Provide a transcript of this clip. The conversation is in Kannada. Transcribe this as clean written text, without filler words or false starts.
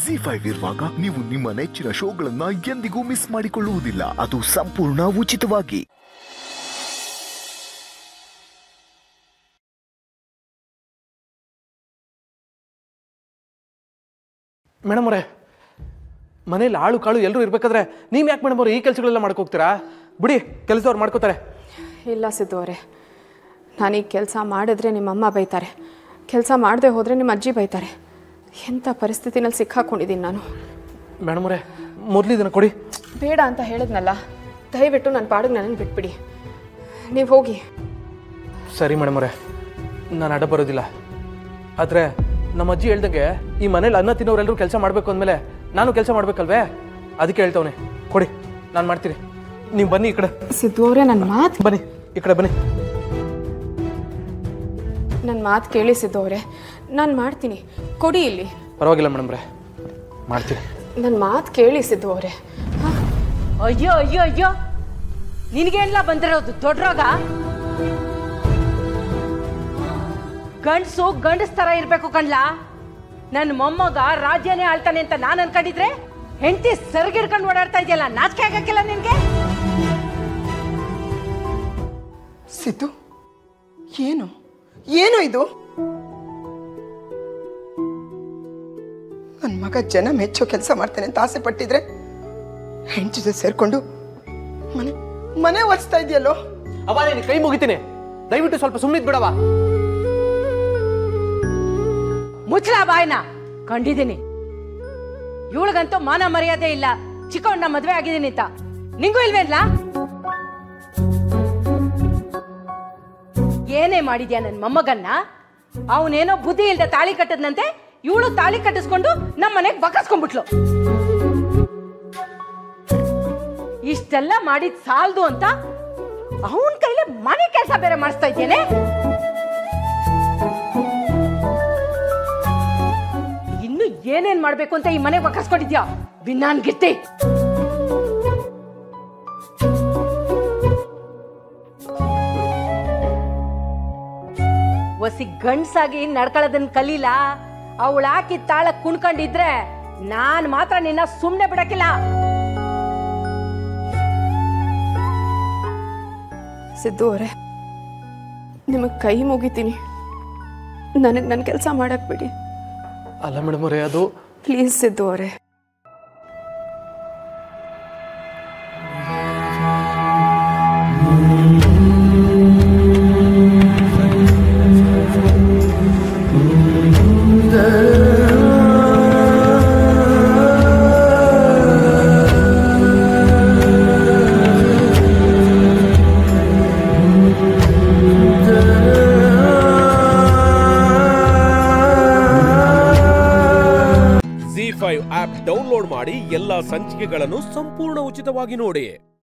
ZEE5 ಇರುವಾಗ ನೀವು ನಿಮ್ಮ ನೆಚ್ಚಿನ ಶೋಗಳನ್ನ ಎಂದಿಗೂ ಮಿಸ್ ಮಾಡಿಕೊಳ್ಳುವುದಿಲ್ಲ. ಅದು ಸಂಪೂರ್ಣ ಉಚಿತವಾಗಿ. ಮೇಡಮ್ ಅವರೇ, ಮನೇಲಿ ಆಳು ಕಾಳು ಎಲ್ಲರೂ ಇರಬೇಕಾದ್ರೆ ನೀವು ಯಾಕೆ ಮೇಡಮ್ ಅವರು ಈ ಕೆಲಸಗಳೆಲ್ಲ ಮಾಡ್ಕೋಗ್ತೀರಾ? ಬಿಡಿ, ಕೆಲಸದವ್ರು ಮಾಡ್ಕೋತಾರೆ. ಇಲ್ಲ ಸಿದ್ದು ಅವರೇ, ನಾನೀಗ ಕೆಲಸ ಮಾಡಿದ್ರೆ ನಿಮ್ಮಮ್ಮ ಬೈತಾರೆ, ಕೆಲಸ ಮಾಡದೆ ಹೋದರೆ ನಿಮ್ಮ ಅಜ್ಜಿ ಬೈತಾರೆ. ಎಂಥ ಪರಿಸ್ಥಿತಿನಲ್ಲಿ ಸಿಕ್ಕಾಕೊಂಡಿದ್ದೀನಿ ನಾನು. ಮೇಡಮ್ ಅವರೇ, ಮೊದಲು ಇದನ್ನು ಕೊಡಿ. ಬೇಡ ಅಂತ ಹೇಳಿದ್ನಲ್ಲ, ದಯವಿಟ್ಟು ನನ್ನ ಪಾಡಿಗೆ ನನ್ನನ್ನು ಬಿಟ್ಬಿಡಿ. ನೀವು ಹೋಗಿ. ಸರಿ ಮೇಡಮ್ ಅವರೇ, ನಾನು ಅಡ್ಡ ಬರೋದಿಲ್ಲ. ಆದರೆ ನಮ್ಮ ಅಜ್ಜಿ ಹೇಳ್ದಂಗೆ ಈ ಮನೇಲಿ ಅನ್ನ ತಿನ್ನೋರೆಲ್ಲರೂ ಕೆಲಸ ಮಾಡಬೇಕು ಅಂದಮೇಲೆ ನಾನು ಕೆಲಸ ಮಾಡಬೇಕಲ್ವೇ? ಅದಕ್ಕೆ ಹೇಳ್ತವನೆ. ಕೊಡಿ, ನಾನು ಮಾಡ್ತೀನಿ. ನೀವು ಬನ್ನಿ ಈ ಕಡೆ. ಸಿದ್ದು ಅವರೇ, ನನ್ನ ಮಾತು ಬನ್ನಿ, ಈ ಕಡೆ ಬನ್ನಿ. ನನ್ನ ಮಾತು ಕೇಳಿ ಸಿದ್ದು ಅವರೇ, ನಾನು ಮಾಡ್ತೀನಿ. ಕೊಡಿ ಇಲ್ಲಿ. ಪರವಾಗಿಲ್ಲ ಮೇಡಮ್ ಅವರೇ, ಮಾಡ್ತೀನಿ. ನನ್ನ ಮಾತು ಕೇಳಿ ಸಿದ್ದು ಅವರೇ. ಅಯ್ಯೋ ಅಯ್ಯೋ ಅಯ್ಯೋ, ನಿನಗೆಲ್ಲ ಬಂದಿರೋದು ದೊಡ್ಡ ರೋಗ. ಗಂಡಸು ಗಂಡಸ್ ತರ ಇರ್ಬೇಕು ಕಣ್ಲಾ. ನನ್ನ ಮೊಮ್ಮಗ ರಾಜ್ಯನೇ ಆಳ್ತಾನೆ ಅಂತ ನಾನು ಅನ್ಕೊಂಡಿದ್ರೆ ಹೆಂಡತಿ ಸರಿಗಿಡ್ಕೊಂಡು ಓಡಾಡ್ತಾ ಇದೆಯಲ್ಲ, ನಾಚಿಕೆ ಆಗಕ್ಕಿಲ್ಲ ನಿನ್ಗೆ? ಸಿದ್ದು, ಏನು ಏನು ಇದು? ನನ್ನ ಮಗ ಜನ ಮೆಚ್ಚೋ ಕೆಲಸ ಮಾಡ್ತಾನೆ ಅಂತ ಆಸೆ ಪಟ್ಟಿದ್ರೆ ಹೆಂಡತಿ ಜೊತೆ ಸೇರ್ಕೊಂಡು ಮನೆ ಮನೆ ಒರೆಸ್ತಾ ಇದೆಯಲ್ಲೋ. ಅವ ನೀನು ಕೈ ಮುಗಿತೀನಿ, ದಯವಿಟ್ಟು ಸ್ವಲ್ಪ ಸುಮ್ಮನಿದ್ ಬಿಡವಾ. ಮುಚ್ಚಲ ಬಾಯ್ನ. ಕಂಡಿದ್ದೀನಿ, ಇವಳಿಗಂತೂ ಮಾನ ಮರ್ಯಾದೆ ಇಲ್ಲ. ಚಿಕ್ಕವಣ್ಣ ಮದ್ವೆ ಆಗಿದ್ದೀನಿ ಅಂತ ನಿಂಗೂ ಇಲ್ವೇನ್ಲ? ಏನೇ ಮಾಡಿದ್ಯಾ ನನ್ನ ಮೊಮ್ಮಗನ್ನ? ಅವನೇನೋ ಬುದ್ಧಿ ಇಲ್ದ ತಾಳಿ ಕಟ್ಟದ್ನಂತೆ, ಇವಳು ತಾಳಿ ಕಟ್ಟಿಸ್ಕೊಂಡು ನಮ್ಮ ಮನೆಗೆ ಬಕಸ್ಕೊಂಡ್ಬಿಟ್ಲು. ಇಷ್ಟೆಲ್ಲ ಮಾಡಿದ್ ಸಾಲ್ದು ಅಂತ ಅವನ್ ಕೈಲಿ ಮನೆ ಕೆಲಸ ಬೇರೆ ಮಾಡಿಸ್ತಾ ಇದ್ದೇನೆ. ಇನ್ನು ಏನೇನ್ ಮಾಡ್ಬೇಕು ಅಂತ ಈ ಮನೆಗೆ ಬಕಸ್ಕೊಂಡಿದ್ಯಾ ಬಿನ್ನಾನ್ ಗಿಟ್ಟಿ? ಒಸಿ ಗಂಡ್ಸಾಗಿ ನಡ್ಕೊಳ್ಳೋದನ್ನ ಕಲೀಲ. ಅವಳು ಹಾಕಿ ತಾಳ ಕುಣ್ಕೊಂಡಿದ್ರೆ ನಾನ್ ಮಾತ್ರ ನಿನ್ನ ಸುಮ್ನೆ ಬಿಡಕ್ಕಿಲ್ಲ. ಸಿದ್ದು ಅವರೇ, ನಿಮಗೆ ಕೈ ಮುಗಿತೀನಿ. ನನಗೆ ನನ್ನ ಕೆಲಸ ಮಾಡಕ್ ಬಿಡಿ. ಅಲ್ಲ ಮೇಡಮ್ ಅವರೇ, ಅದು ಪ್ಲೀಸ್ ಸಿದ್ದು ಅವರೇ. ZEE5 ಆಪ್ ಡೌನ್ಲೋಡ್ ಮಾಡಿ ಎಲ್ಲಾ ಸಂಚಿಕೆಗಳನ್ನು ಸಂಪೂರ್ಣ ಉಚಿತವಾಗಿ ನೋಡಿ.